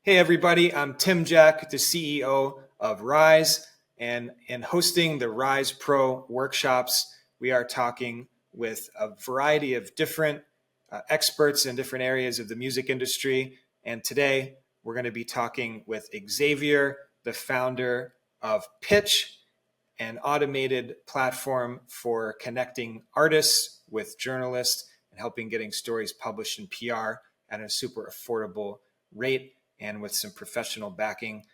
Hey everybody, I'm Tim Jack, the CEO of Rise, and in hosting the Rise Pro workshops, we are talking with a variety of different experts in different areas of the music industry. And today we're going to be talking with Xavier, the founder of Pytch, an automated platform for connecting artists with journalists and helping getting stories published in PR at a super affordable rate and with some professional backing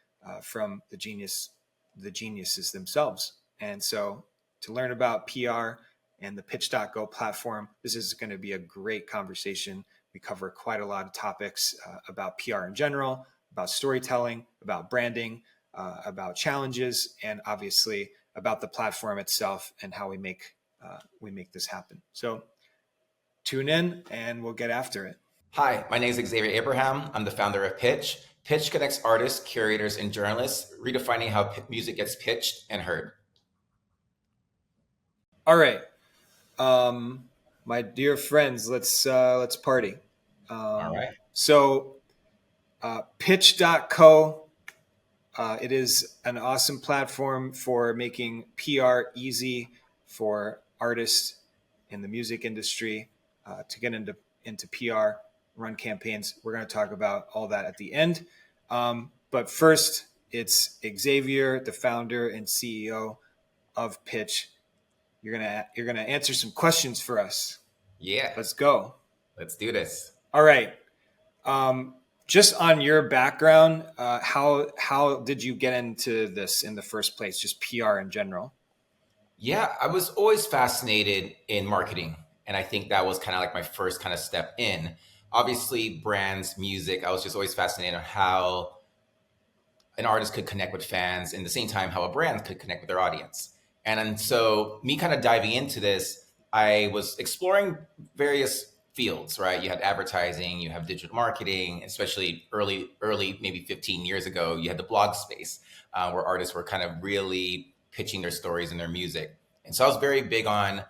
from the geniuses themselves. And so to learn about PR and the Pytch.go platform, this is going to be a great conversation. We cover quite a lot of topics about PR in general, about storytelling, about branding, about challenges, and obviously about the platform itself and how we make this happen. So tune in and we'll get after it. Hi, my name is Xavier Abraham. I'm the founder of Pytch. Pytch connects artists, curators, and journalists, redefining how music gets pitched and heard. All right, my dear friends, let's party. All right. So, Pytch.co, it is an awesome platform for making PR easy for artists in the music industry to get into PR, run campaigns. We're going to talk about all that at the end. But first, it's Xavier, the founder and CEO of Pytch. You're gonna answer some questions for us. Yeah. Let's go. Let's do this. All right. Just on your background, how did you get into this in the first place? Just PR in general. Yeah, I was always fascinated in marketing. And I think that was kind of like my first kind of step in. Obviously, brands, music, I was just always fascinated on how an artist could connect with fans and at the same time how a brand could connect with their audience. And so me kind of diving into this, I was exploring various fields, right? You had advertising, you have digital marketing, especially early, maybe 15 years ago, you had the blog space where artists were kind of really pitching their stories and their music. And so I was very big on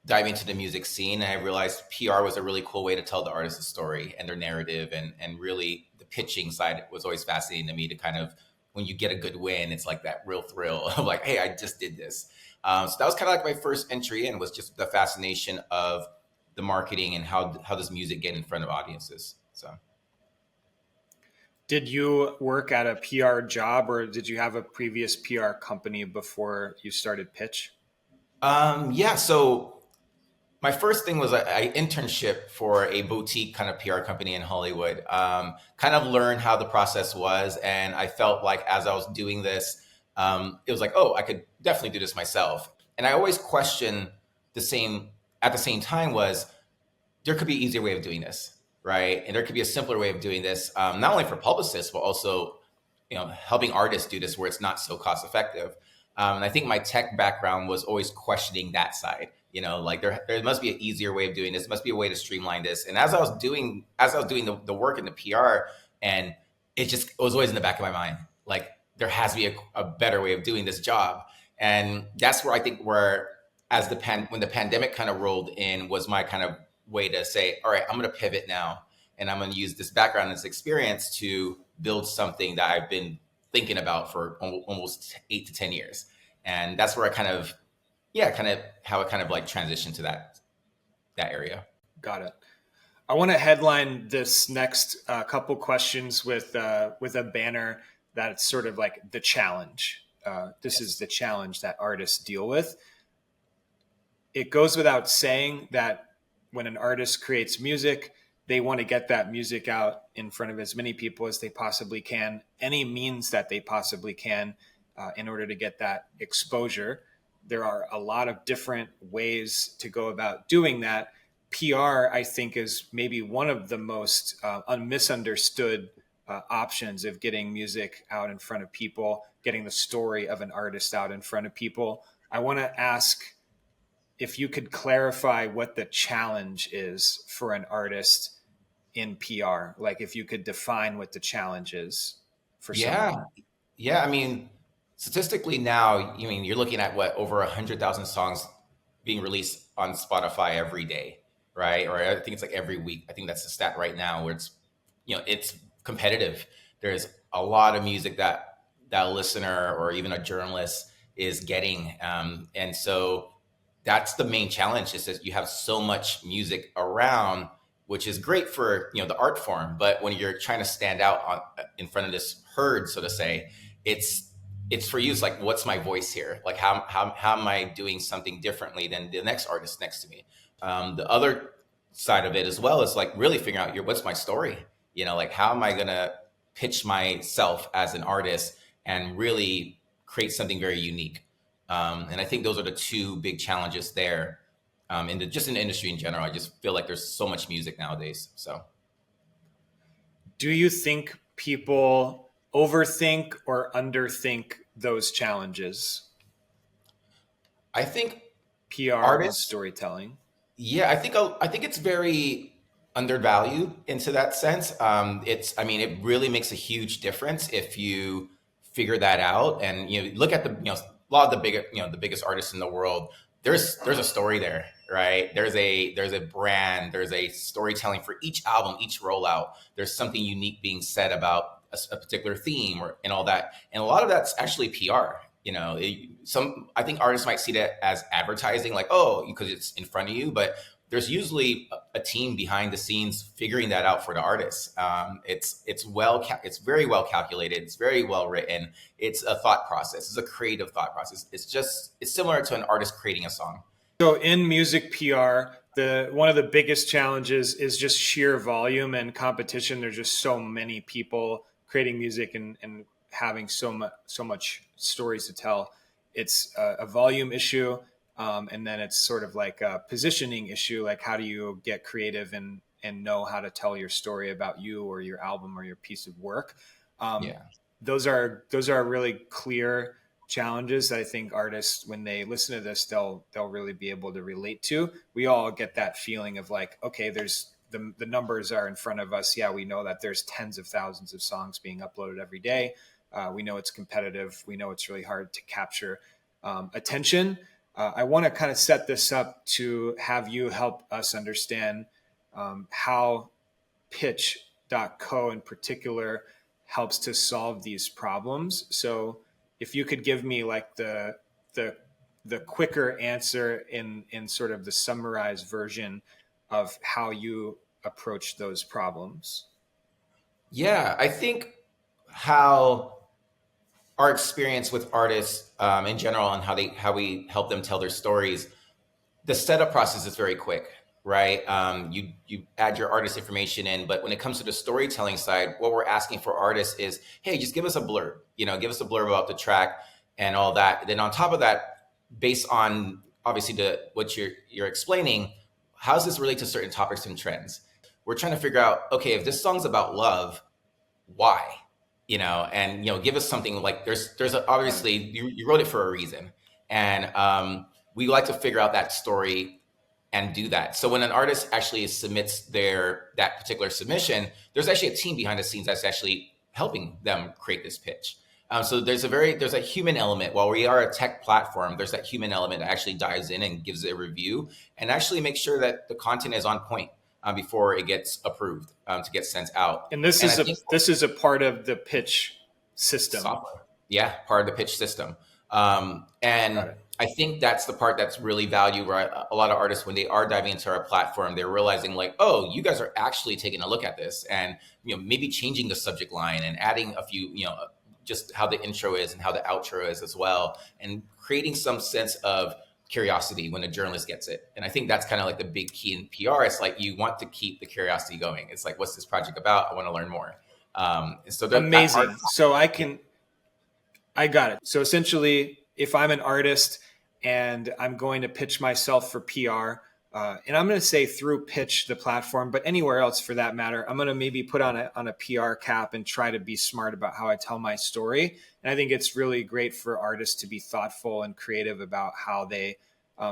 diving into the music scene. And I realized PR was a really cool way to tell the artist's story and their narrative. And really the pitching side was always fascinating to me to kind of, when you get a good win, it's like that real thrill of like, hey, I just did this. So that was kind of like my first entry in, was just the fascination of the marketing and how does music get in front of audiences. So, did you work at a PR job or did you have a previous PR company before you started Pytch? Yeah. So my first thing was I internship for a boutique kind of PR company in Hollywood. Kind of learned how the process was, and I felt like as I was doing this, it was like, oh, I could definitely do this myself. And I always question at the same time was, there could be an easier way of doing this, right? And there could be a simpler way of doing this, not only for publicists, but also, helping artists do this where it's not so cost effective. And I think my tech background was always questioning that side. Like there must be an easier way of doing this. Must be a way to streamline this. And as I was doing the work in the PR, and it was always in the back of my mind, like there has to be a better way of doing this job. And that's where I think when the pandemic kind of rolled in, was my kind of way to say, all right, I'm going to pivot now, and I'm going to use this background, this experience to build something that I've been thinking about for almost 8 to 10 years. And that's where I kind of how it kind of like transitioned to that area. Got it. I want to headline this next couple questions with a banner that's sort of like the challenge. This is the challenge that artists deal with. It goes without saying that when an artist creates music, they want to get that music out in front of as many people as they possibly can, any means that they possibly can, in order to get that exposure. There are a lot of different ways to go about doing that. PR, I think, is maybe one of the most misunderstood options of getting music out in front of people, getting the story of an artist out in front of people. I want to ask if you could clarify what the challenge is for an artist in PR. Like if you could define what the challenge is for someone. Yeah. I mean, statistically now, you're looking at over 100,000 songs being released on Spotify every day, right? Or I think it's like every week. I think that's the stat right now, where it's competitive. there's a lot of music that a listener or even a journalist is getting. And so that's the main challenge, is that you have so much music around, which is great for, the art form. But when you're trying to stand out in front of this herd, so to say, it's for you. It's like, what's my voice here? Like, how am I doing something differently than the next artist next to me? The other side of it as well is like really figuring out what's my story. Like, how am I gonna pitch myself as an artist and really create something very unique? And I think those are the two big challenges there. Just in the industry in general, I just feel like there's so much music nowadays. So, Do you think people overthink or underthink those challenges, I think PR and artists, storytelling? yeah, I think it's very undervalued into that sense. I mean, it really makes a huge difference if you figure that out. And look at a lot of the the biggest artists in the world. There's a story there, right? There's a brand. There's a storytelling for each album, each rollout. There's something unique being said about a particular theme and all that. And a lot of that's actually PR. I think artists might see that as advertising, like, oh, because it's in front of you, but there's usually a team behind the scenes figuring that out for the artists. It's very well calculated. It's very well written. It's a thought process. It's a creative thought process. It's similar to an artist creating a song. So in music PR, the one of the biggest challenges is just sheer volume and competition. There's just so many people creating music and having so much stories to tell. It's a volume issue, and then it's sort of like a positioning issue. Like, how do you get creative and know how to tell your story about you or your album or your piece of work? Um, Yeah. those are really clear challenges that I think artists, when they listen to this, they'll really be able to relate to. We all get that feeling of like, okay, there's the numbers are in front of us. Yeah, we know that there's tens of thousands of songs being uploaded every day. We know it's competitive. We know it's really hard to capture attention. I want to kind of set this up to have you help us understand how Pytch.co in particular helps to solve these problems. So if you could give me like the the quicker answer in sort of the summarized version of how you approach those problems. Yeah, I think how our experience with artists in general and how we help them tell their stories, the setup process is very quick, right? You add your artist information in, but when it comes to the storytelling side, what we're asking for artists is, hey, just give us a blurb, give us a blurb about the track and all that. Then on top of that, based on obviously what you're explaining, how does this relate to certain topics and trends? We're trying to figure out, okay, if this song's about love, why? And give us something like obviously you wrote it for a reason, and we like to figure out that story and do that. So when an artist actually submits that particular submission, there's actually a team behind the scenes that's actually helping them create this pitch. So there's a human element. While we are a tech platform, there's that human element that actually dives in and gives it a review and actually makes sure that the content is on point before it gets approved to get sent out. And this And is a part of the Pytch system. software, yeah, part of the pitch system. And Got it. I think that's the part that's really valued, right? A lot of artists, when they are diving into our platform, they're realizing like, oh, you guys are actually taking a look at this and maybe changing the subject line and adding a few just how the intro is and how the outro is as well, and creating some sense of curiosity when a journalist gets it. And I think that's kind of like the big key in PR. It's like you want to keep the curiosity going. It's like, what's this project about? I want to learn more. So Amazing. I got it. So essentially, if I'm an artist and I'm going to pitch myself for PR, and I'm going to say through Pytch, the platform, but anywhere else for that matter, I'm going to maybe put on a PR cap and try to be smart about how I tell my story. And I think it's really great for artists to be thoughtful and creative about how they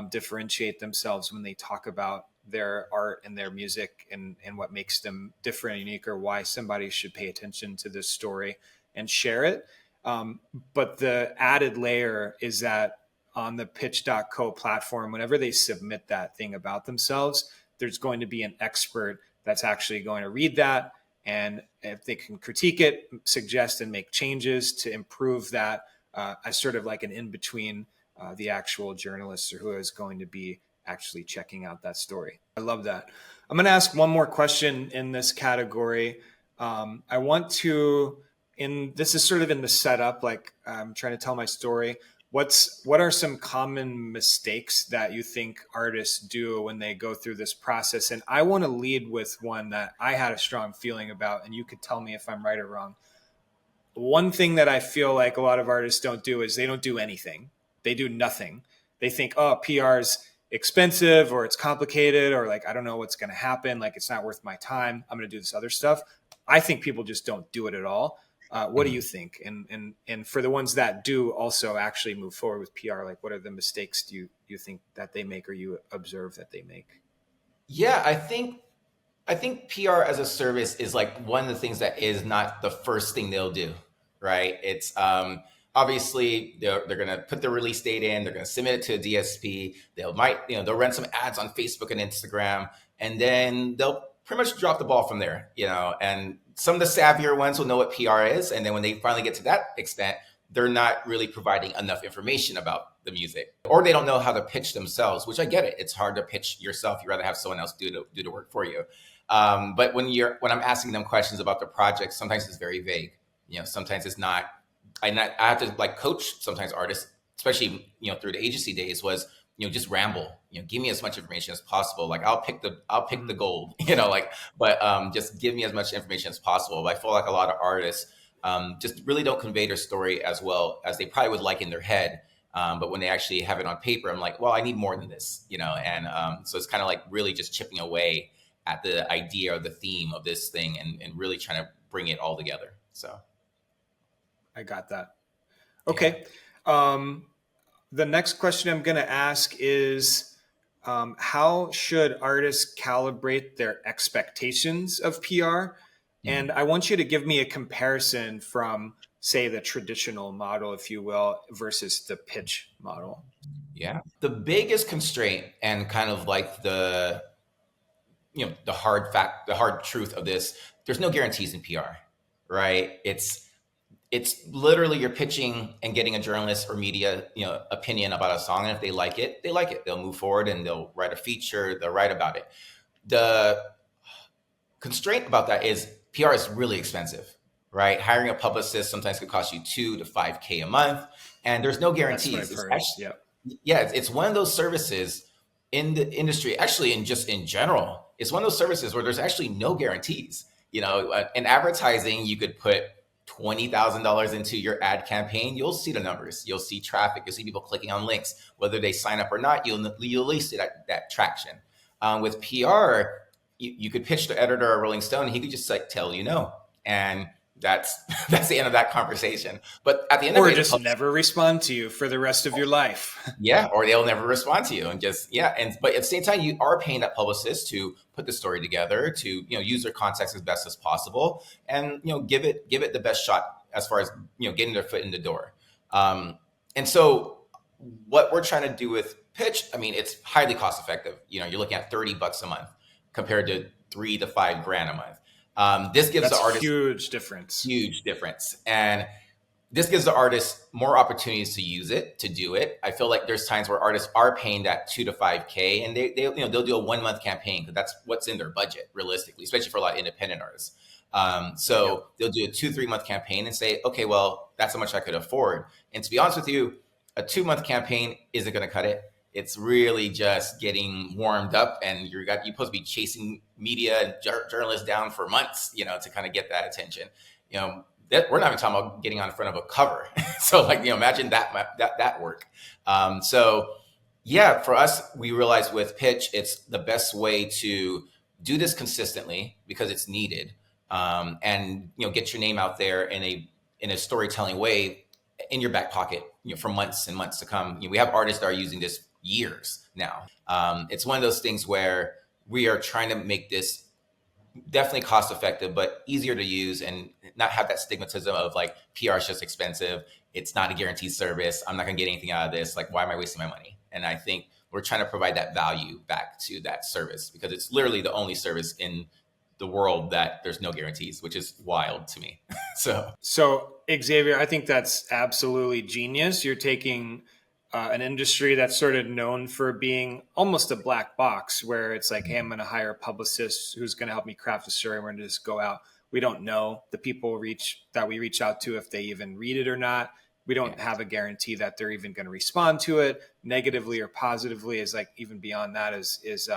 differentiate themselves when they talk about their art and their music and what makes them different and unique, or why somebody should pay attention to this story and share it. But the added layer is that on the Pytch.co platform, whenever they submit that thing about themselves, there's going to be an expert that's actually going to read that And if they can critique it, suggest and make changes to improve that, as sort of like an in-between the actual journalist or who is going to be actually checking out that story. I love that. I'm going to ask one more question in this category. I want to, this is sort of in the setup, like I'm trying to tell my story. What are some common mistakes that you think artists do when they go through this process? And I want to lead with one that I had a strong feeling about, and you could tell me if I'm right or wrong. One thing that I feel like a lot of artists don't do is they don't do anything. They do nothing. They think, oh, PR is expensive or it's complicated or like, I don't know what's going to happen. Like, it's not worth my time. I'm going to do this other stuff. I think people just don't do it at all. What do you think? And for the ones that do also actually move forward with PR, like what are the mistakes do you think that they make or you observe that they make? Yeah, I think PR as a service is like one of the things that is not the first thing they'll do, right? It's obviously they're going to put the release date in, they're going to submit it to a DSP. They'll run some ads on Facebook and Instagram, and then they'll pretty much drop the ball from there, and some of the savvier ones will know what PR is. And then when they finally get to that extent, they're not really providing enough information about the music, or they don't know how to pitch themselves, which I get it. It's hard to pitch yourself. You'd rather have someone else do the work for you. But when I'm asking them questions about the project, sometimes it's very vague. Sometimes it's not. I have to like coach sometimes artists, especially through the agency days, was just ramble. Give me as much information as possible. Like I'll pick the gold. But just give me as much information as possible. But I feel like a lot of artists just really don't convey their story as well as they probably would like in their head. But when they actually have it on paper, I'm like, well, I need more than this, and so it's kind of like really just chipping away at the idea or the theme of this thing and really trying to bring it all together. So I got that. Okay. Yeah. The next question I'm going to ask is, how should artists calibrate their expectations of PR? And I want you to give me a comparison from, say, the traditional model, if you will, versus the pitch model. Yeah. The biggest constraint and kind of like the hard truth of this, there's no guarantees in PR, right? It's literally you're pitching and getting a journalist or media, opinion about a song. And if they like it, they like it. They'll move forward and they'll write a feature, they'll write about it. The constraint about that is PR is really expensive, right? Hiring a publicist sometimes could cost you $2,000 to $5,000 a month. And there's no guarantees. It's one of those services in the industry, actually in general, it's one of those services where there's actually no guarantees. In advertising, you could put $20,000 into your ad campaign. You'll see the numbers. You'll see traffic. You'll see people clicking on links. Whether they sign up or not, you'll at least see that traction. With PR, you could pitch the editor of Rolling Stone, and he could just like tell no, and that's the end of that conversation. But at the end of it, just never respond to you for the rest of your life. Yeah, or they'll never respond to you, and but at the same time, you are paying that publicist to put the story together, to use their context as best as possible, and give it the best shot as far as getting their foot in the door. And so, what we're trying to do with Pytch, it's highly cost effective. You're looking at $30 a month compared to $3,000 to $5,000 a month. This gives the artist huge difference. And this gives the artist more opportunities to use it, to do it. I feel like there's times where artists are paying that $2,000 to $5,000, and they'll do a 1 month campaign because that's what's in their budget realistically, especially for a lot of independent artists. They'll do a 2-3 month campaign and say, okay, well, that's how much I could afford. And to be honest with you, a 2 month campaign isn't going to cut it. It's really just getting warmed up, and you're supposed to be chasing media and journalists down for months, to kind of get that attention. That we're not even talking about getting on front of a cover. So imagine that work. For us, we realize with Pytch, it's the best way to do this consistently because it's needed, and get your name out there in a storytelling way in your back pocket, for months and months to come. We have artists that are using this years now. It's one of those things where we are trying to make this definitely cost effective, but easier to use and not have that stigmatism of like PR is just expensive. It's not a guaranteed service. I'm not going to get anything out of this. Like, why am I wasting my money? And I think we're trying to provide that value back to that service because it's literally the only service in the world that there's no guarantees, which is wild to me. So So, Xavier, I think that's absolutely genius. You're taking an industry that's sort of known for being almost a black box, where it's like, hey, I'm going to hire a publicist who's going to help me craft a story. We're going to just go out. We don't know the people that we reach out to if they even read it or not. We yeah, don't have a guarantee that they're even going to respond to it negatively or positively. Is like even beyond that is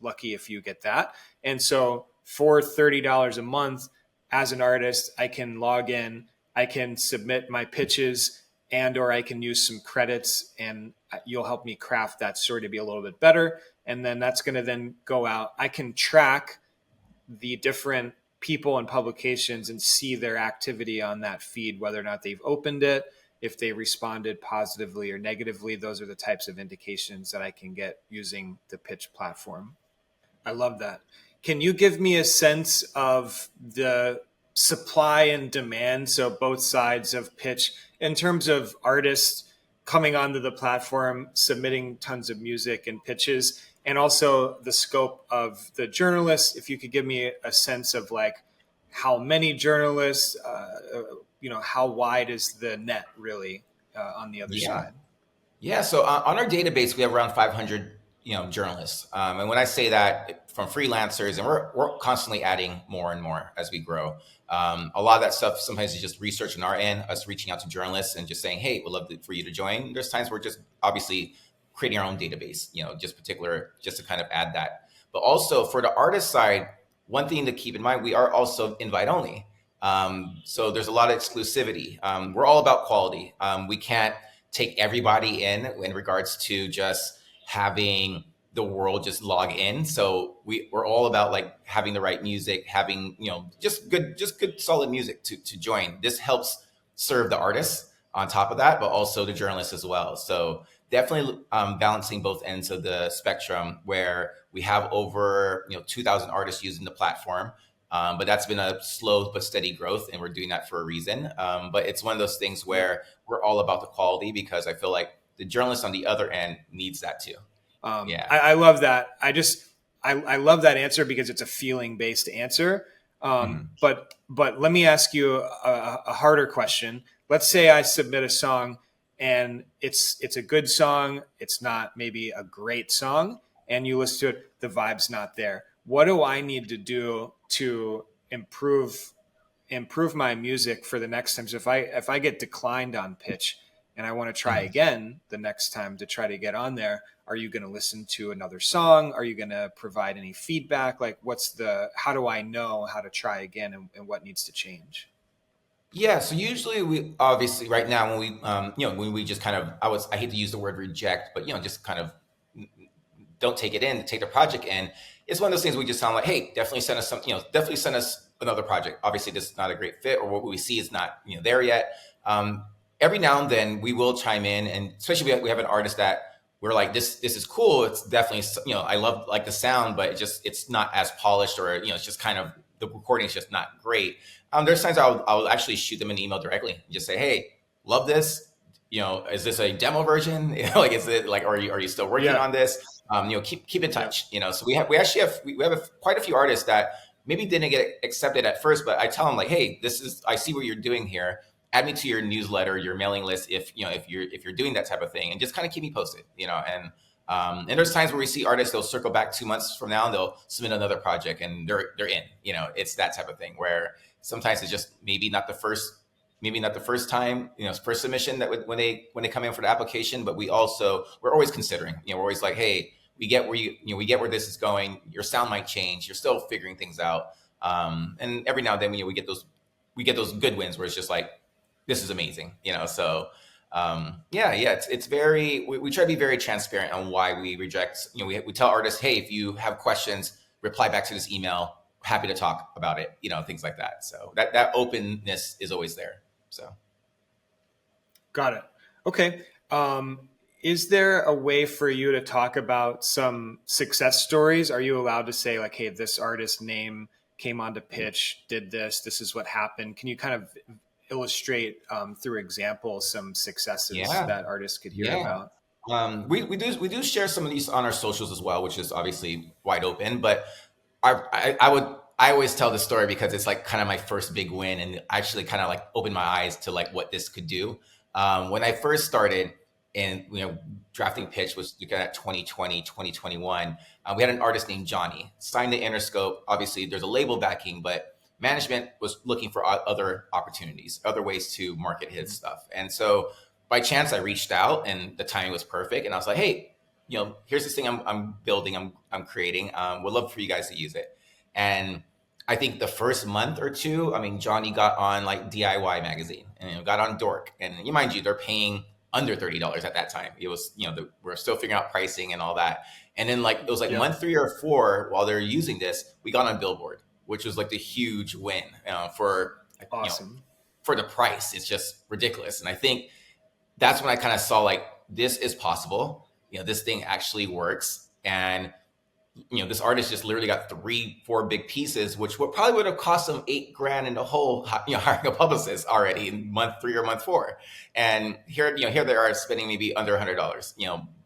lucky if you get that. And so for $30 a month as an artist, I can log in, I can submit my pitches, and or I can use some credits, and you'll help me craft that story to be a little bit better. And then that's going to then go out. I can track the different people and publications and see their activity on that feed, whether or not they've opened it, if they responded positively or negatively. Those are the types of indications that I can get using the Pytch platform. I love that. Can you give me a sense of the supply and demand, so both sides of Pytch, in terms of artists coming onto the platform, submitting tons of music and pitches, and also the scope of the journalists? If you could give me a sense of like how many journalists, how wide is the net really on the other yeah. side? Yeah, so on our database, we have around 500, journalists. And when I say that, from freelancers, and we're constantly adding more and more as we grow. A lot of that stuff sometimes is just research on our end, us reaching out to journalists and just saying, "Hey, we'd love for you to join." There's times we're just obviously creating our own database, just to kind of add that. But also for the artist side, one thing to keep in mind, we are also invite only. So there's a lot of exclusivity. We're all about quality. We can't take everybody in regards to just having the world just log in. So we're all about like having the right music, having, just good solid music to join. This helps serve the artists on top of that, but also the journalists as well. So definitely balancing both ends of the spectrum, where we have over 2,000 artists using the platform. But that's been a slow but steady growth, and we're doing that for a reason. But it's one of those things where we're all about the quality, because I feel like the journalist on the other end needs that too. Yeah. I love that. I love that answer because it's a feeling based answer. Mhm. But let me ask you a harder question. Let's say I submit a song and it's a good song. It's not maybe a great song, and you listen to it, the vibe's not there. What do I need to do to improve my music for the next time? So if I get declined on Pytch and I want to try Mhm. again the next time to try to get on there, are you going to listen to another song? Are you going to provide any feedback? Like how do I know how to try again, and what needs to change? Yeah, so usually we obviously right now when we when we just kind of I hate to use the word reject, but just kind of don't take it in, take the project in. It's one of those things we just sound like, hey, definitely send us something, definitely send us another project. Obviously, this is not a great fit, or what we see is not there yet. Every now and then we will chime in, and especially we have an artist that we're like, this is cool. It's definitely I love like the sound, but it's not as polished, or it's just kind of the recording is just not great. There's times I'll actually shoot them an email directly and just say, hey, love this. Is this a demo version? Like, is it like, are you still working Yeah, on this? Keep in yeah, touch. So we actually have quite a few artists that maybe didn't get accepted at first, but I tell them like, hey, I see what you're doing here. Add me to your newsletter, your mailing list, if you're doing that type of thing, and just kind of keep me posted. And there's times where we see artists, they'll circle back 2 months from now and they'll submit another project and they're in. It's that type of thing where sometimes it's just maybe not the first time, first submission when they come in for the application, but we're always considering, we're always like, hey, we get we get where this is going. Your sound might change. You're still figuring things out. And every now and then, we get those good wins where it's just like, this is amazing, so, yeah, it's very, we try to be very transparent on why we reject, we tell artists, hey, if you have questions, reply back to this email. Happy to talk about it, things like that. So that openness is always there. So got it. Okay. Is there a way for you to talk about some success stories? Are you allowed to say like, hey, this artist name came onto Pytch, did this, this is what happened? Can you kind of illustrate through examples some successes yeah, that artists could hear yeah. about? We do share some of these on our socials as well, which is obviously wide open. But I always tell the story because it's like kind of my first big win and actually kind of like opened my eyes to like what this could do. When I first started in, drafting Pytch was looking at 2020, 2021. We had an artist named Johnny signed to Interscope. Obviously there's a label backing, but management was looking for other opportunities, other ways to market his stuff. And so by chance I reached out and the timing was perfect. And I was like, hey, here's this thing I'm building, I'm creating. Would love for you guys to use it. And I think the first month or two, I mean, Johnny got on like DIY magazine and got on Dork. And you mind you, they're paying under $30 at that time. It was, we're still figuring out pricing and all that. And then like, it was like Yep. month 3 or 4 while they're using this, we got on Billboard, which was like the huge win for, Awesome. for the price. It's just ridiculous. And I think that's when I kind of saw like, this is possible. This thing actually works. And this artist just literally got 3-4 big pieces, which probably would have cost them $8,000 in the whole, hiring a publicist already in month 3 or month 4. And here they are spending maybe under $100,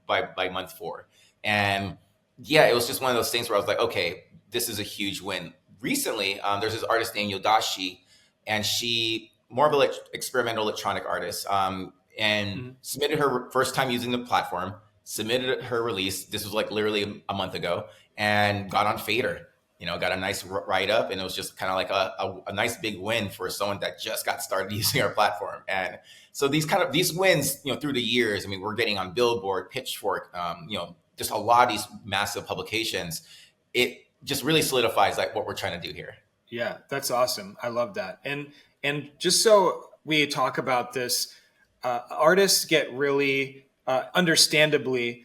by month 4. And yeah, it was just one of those things where I was like, okay, this is a huge win. Recently, there's this artist named Yodashi, and she more of an experimental electronic artist, and submitted her first time using the platform, submitted her release. This was like literally a month ago, and got on Fader. Got a nice write up, and it was just kind of like a nice big win for someone that just got started using our platform. And so these wins, through the years. I mean, we're getting on Billboard, Pitchfork, just a lot of these massive publications. It just really solidifies like what we're trying to do here. Yeah, that's awesome. I love that. And just so we talk about this, artists get really, understandably,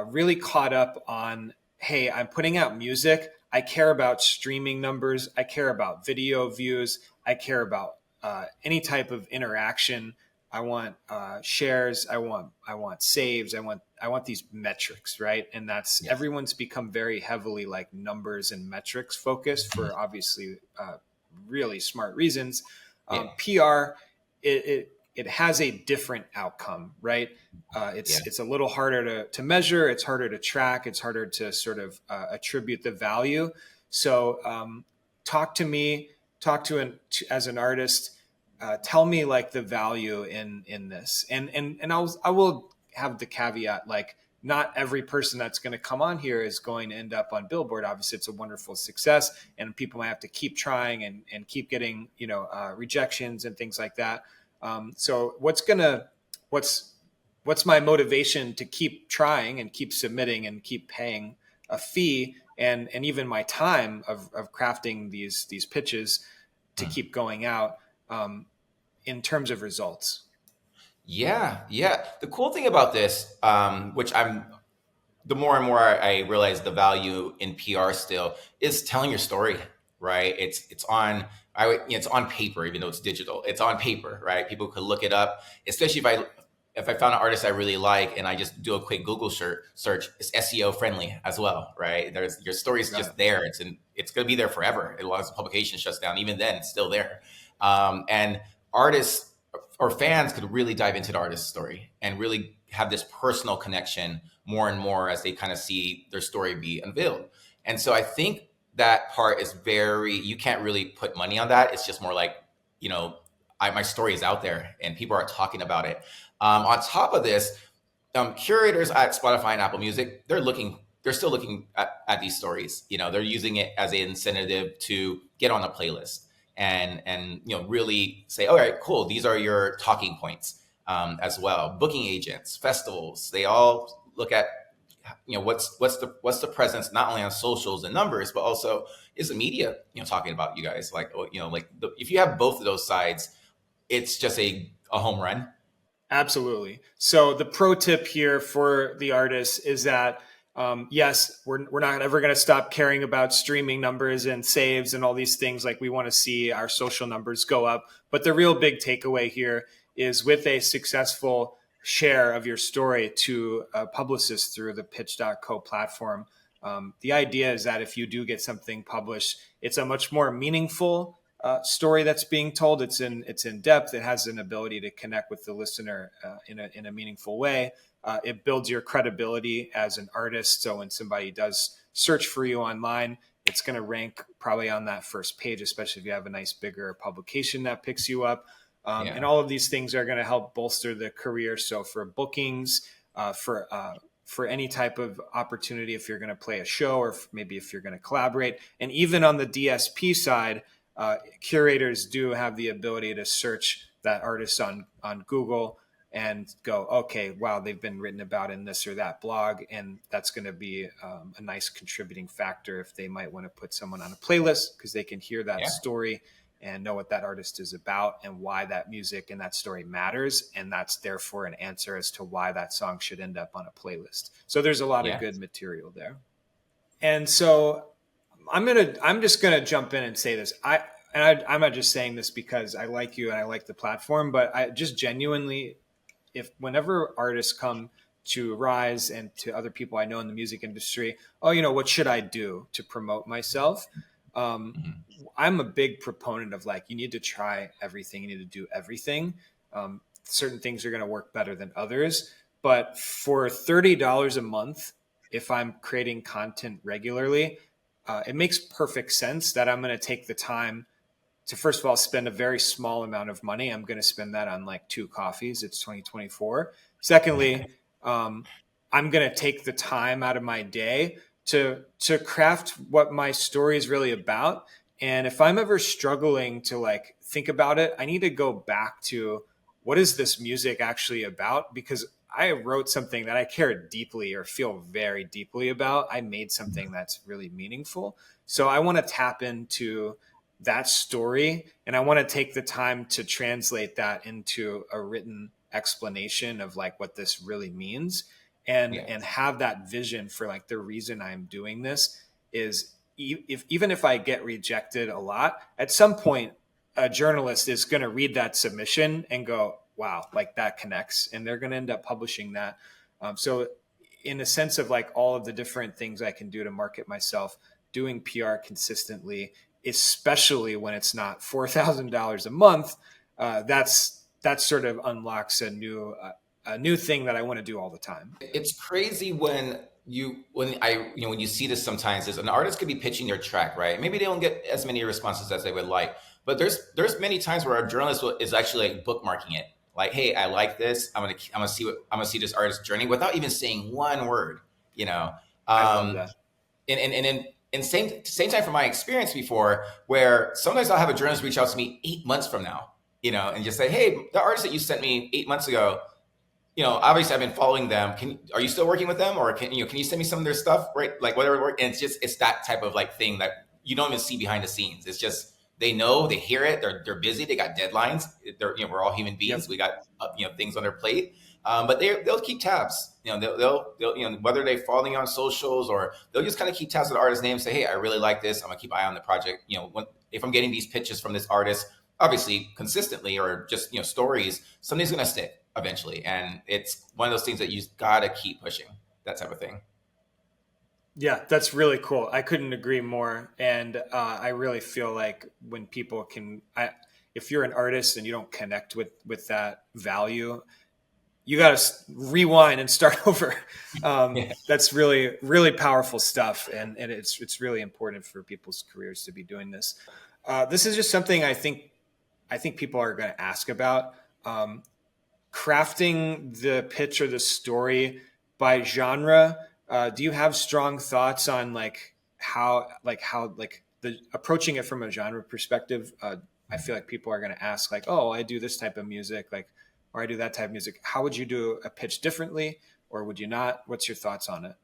really caught up on, hey, I'm putting out music. I care about streaming numbers. I care about video views. I care about any type of interaction. I want shares. I want saves. I want these metrics, right? And that's Yes. everyone's become very heavily like numbers and metrics focused for obviously really smart reasons. PR, it has a different outcome, right? It's a little harder to measure. It's harder to track. It's harder to sort of attribute the value. So talk to as an artist. Tell me like the value in this, and I will have the caveat like not every person that's going to come on here is going to end up on Billboard. Obviously, it's a wonderful success, and people might have to keep trying and keep getting rejections and things like that. So what's my motivation to keep trying and keep submitting and keep paying a fee and even my time of crafting these pitches to keep going out in terms of results? Yeah. The cool thing about this, which the more and more I realize the value in PR still is telling your story, right? It's on paper, even though it's digital. It's on paper, right? People could look it up, especially if I found an artist I really like and I just do a quick Google search, it's SEO friendly as well, right? Your story's just there. It's going to be there forever. As long as the publication shuts down, even then it's still there. And artists or fans could really dive into the artist's story and really have this personal connection more and more as they kind of see their story be unveiled. And so I think that part is you can't really put money on that. It's just more like, my story is out there and people are talking about it. On top of this, curators at Spotify and Apple Music, they're still looking at these stories. They're using it as an incentive to get on a playlist and really say, all right, cool. These are your talking points as well. Booking agents, festivals, they all look at, what's the presence not only on socials and numbers, but also is the media, talking about you guys. Like, if you have both of those sides, it's just a home run. Absolutely. So the pro tip here for the artists is that yes, we're not ever going to stop caring about streaming numbers and saves and all these things. Like we want to see our social numbers go up. But the real big takeaway here is with a successful share of your story to a publicist through the Pytch.co platform. The idea is that if you do get something published, it's a much more meaningful story that's being told. It's in depth. It has an ability to connect with the listener in a meaningful way. It builds your credibility as an artist. So when somebody does search for you online, It's going to rank probably on that first page, especially if you have a nice bigger publication that picks you up. And Yeah. all of these things are going to help bolster the career. So for bookings, for any type of opportunity, if you're going to play a show, or maybe if you're going to collaborate, and even on the DSP side, curators do have the ability to search that artist on Google and go, okay, wow, they've been written about in this or that blog, and that's going to be a nice contributing factor if they might want to put someone on a playlist, because they can hear that Yeah. story and know what that artist is about and why that music and that story matters, and that's therefore an answer as to why that song should end up on a playlist. So there's a lot of Yeah. good material there. And so I'm just gonna jump in and say this. I'm not just saying this because I like you and I like the platform, but I just genuinely, if whenever artists come to Rise and to other people I know in the music industry, oh, what should I do to promote myself? Um, Mhm. I'm a big proponent of, like, you need to try everything, you need to do everything. Certain things are going to work better than others, but for $30 a month, if I'm creating content regularly, it makes perfect sense that I'm going to take the time to, first of all, spend a very small amount of money. I'm going to spend that on like 2 coffees. It's 2024. Secondly, I'm going to take the time out of my day to craft what my story is really about. And if I'm ever struggling to like think about it, I need to go back to, what is this music actually about? Because I wrote something that I care deeply or feel very deeply about. I made something that's really meaningful. So I want to tap into that story, and I want to take the time to translate that into a written explanation of like what this really means, and Yeah. have that vision for like the reason I'm doing this is, if even if I get rejected a lot, at some point a journalist is going to read that submission and go, wow, like that connects, and they're going to end up publishing that. So in a sense of like all of the different things I can do to market myself, doing PR consistently, especially when it's not $4,000 a month, that sort of unlocks a new thing that I want to do all the time. It's crazy when you see this sometimes is an artist could be pitching their track, right? Maybe they don't get as many responses as they would like, but there's many times where a journalist is actually like bookmarking it. Like, hey, I like this. I'm gonna see this artist's journey without even saying one word, you know. I love Um, that. and same time from my experience before, where sometimes I'll have a journalist reach out to me 8 months from now, and just say, hey, the artist that you sent me 8 months ago, obviously I've been following them. Are you still working with them, or can you send me some of their stuff, right? Like whatever work. And it's that type of like thing that you don't even see behind the scenes. It's just they know, they hear it, they're busy, they got deadlines. We're all human beings. Yep. We got things on their plate. But they'll keep tabs. They'll whether they're following on socials, or they'll just kind of keep tabs of the artist's name. Say, hey, I really like this. I'm gonna keep an eye on the project. If I'm getting these pitches from this artist, obviously consistently, or just stories, something's gonna stick eventually. And it's one of those things that you gotta keep pushing, that type of thing. Yeah, that's really cool. I couldn't agree more. And I really feel like when people if you're an artist and you don't connect with that value, you got to rewind and start over. Yeah. That's really, really powerful stuff. And it's really important for people's careers to be doing this. This is just something I think people are going to ask about. Um, Crafting the pitch or the story by genre. Do you have strong thoughts on like the approaching it from a genre perspective? I feel like people are going to ask like, oh, I do this type of music, like, or I do that type of music. How would you do a pitch differently, or would you not? What's your thoughts on it?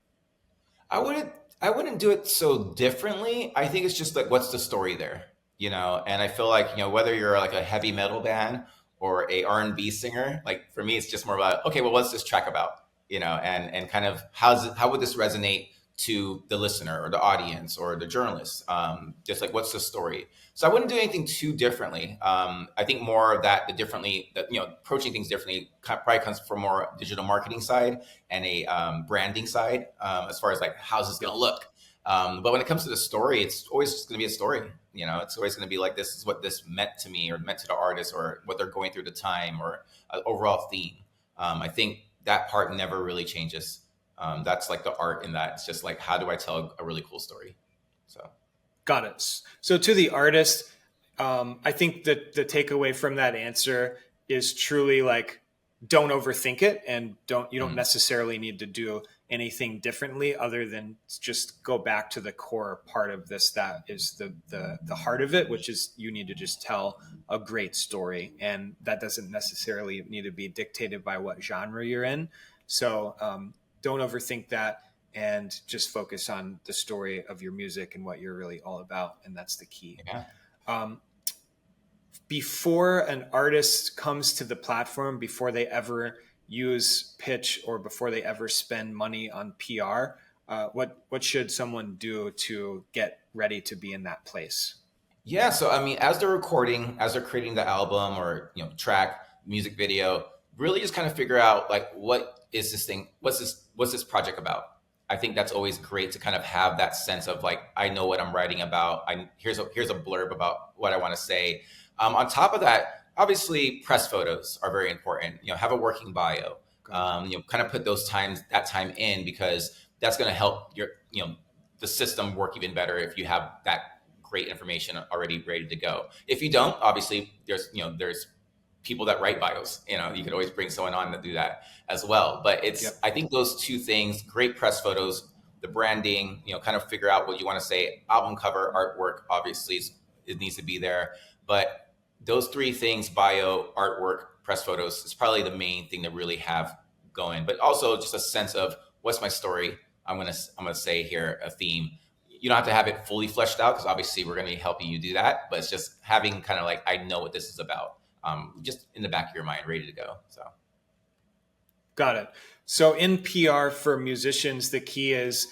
I wouldn't do it so differently. I think it's just like, what's the story there, And I feel like, whether you're like a heavy metal band or a R&B singer, like for me, it's just more about, okay, well, what's this track about, and kind of how would this resonate to the listener or the audience or the journalist? Just like, what's the story? So I wouldn't do anything too differently. I think more of approaching things differently probably comes from more digital marketing side and a branding side, as far as like, how's this going to look? But when it comes to the story, it's always just going to be a story. It's always going to be like, this is what this meant to me, or meant to the artist, or what they're going through the time, or an overall theme. I think that part never really changes. That's like the art in that. It's just like, how do I tell a really cool story? So. Got it. So to the artist, I think that the takeaway from that answer is truly like, don't overthink it, and you don't Mm, necessarily need to do anything differently other than just go back to the core part of this, that is the heart of it, which is you need to just tell a great story, and that doesn't necessarily need to be dictated by what genre you're in. So don't overthink that, and just focus on the story of your music and what you're really all about, and that's the key. yeah. um, Before an artist comes to the platform, before they ever use Pytch or before they ever spend money on PR, what should someone do to get ready to be in that place? Yeah, so I mean, as they're recording, as they're creating the album or track, music video, really just kind of figure out like what is this thing? What's this project about? I think that's always great to kind of have that sense of like I know what I'm writing about. Here's a blurb about what I want to say. On top of that, obviously, press photos are very important. Have a working bio. Gotcha. Kind of put that time in because that's going to help the system work even better if you have that great information already ready to go. If you don't, obviously there's people that write bios. You could always bring someone on to do that as well. But Yep. I think those two things, great press photos, the branding, kind of figure out what you want to say. Album cover, artwork, obviously it needs to be there. But those three things, bio, artwork, press photos, is probably the main thing to really have going. But also just a sense of what's my story. I'm gonna say here a theme. You don't have to have it fully fleshed out because obviously we're going to be helping you do that. But it's just having kind of like I know what this is about, just in the back of your mind, ready to go. So Got it. So in PR for musicians, the key is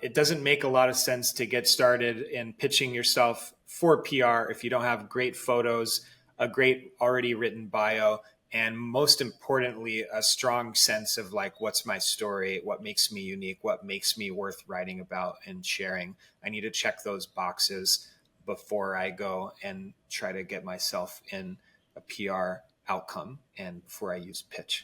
it doesn't make a lot of sense to get started in pitching yourself for PR if you don't have great photos, a great already written bio, and most importantly, a strong sense of like, what's my story? What makes me unique? What makes me worth writing about and sharing? I need to check those boxes before I go and try to get myself in a PR outcome and before I use Pytch.